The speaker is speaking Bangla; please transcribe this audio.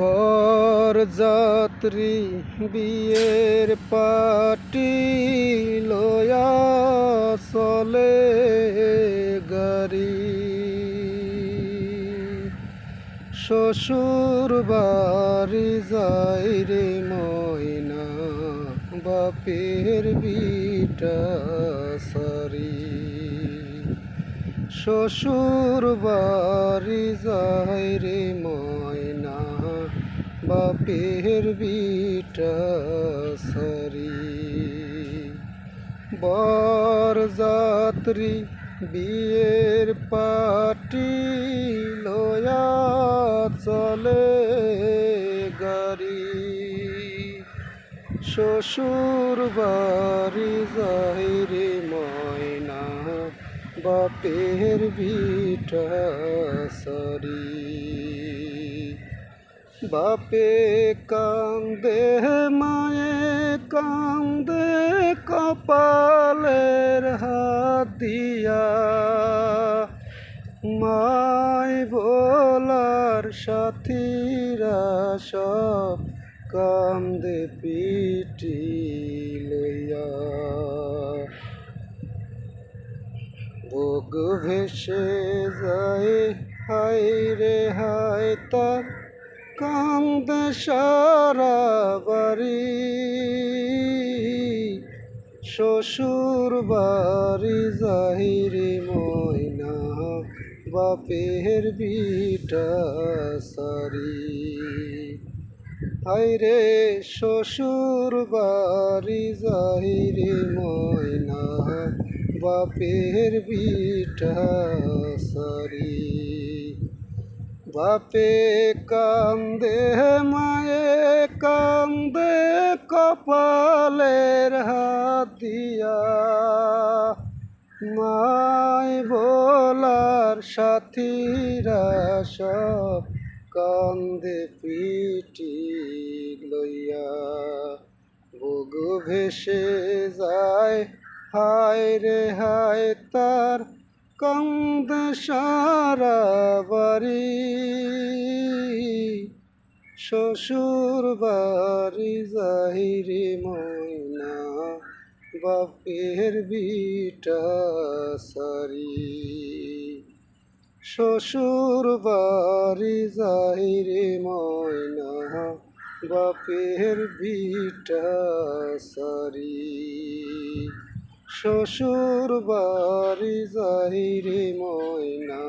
বরযাত্রী বিয়ের পাটি লয়া চলে গাড়ি, শ্বশুর বাড়ি যাই রে ময়না, বাপের বিটা সারি। শ্বশুর বাড়ি যাই রে ময়না, বাপের বিটা সারি। বরযাত্রী বিয়ের পাটি লয়া চলে গাড়ি, শ্বশুর বাড়ি যাই রে ময়না, বাপের বিটা সারি। বাপে কান্দে মায়ে কান্দে, কপালের হাত দিয়া, মায় বলার সাথীরা সব কান্দে পিটি লইয়া। বুক ভেসে যায় হায় রে হায়, তার কান্দে সারা বাড়ি, শ্বশুর বাড়ি যাই রে ময়না, বাপের বিটা সারি। হায় রে শ্বশুর বাড়ি যাই রে ময়না, বাপের বিটা সারি। বাপে কান্দে মায়ে কান্দে, কপালের হাত দিয়া, মায় বলার সাথীরা সব কান্দে পিটি লইয়া। বুক ভেসে যায় হায় রে হায়, তার কান্দে সারা বাড়ি, শ্বশুর বাড়ি যাই রে ময়না, বাপের বিটা সারি। শ্বশুর বাড়ি যাই রে ময়না, বাপের বিটা সারি। শ্বশুর বাড়ি যাই রে ময়না,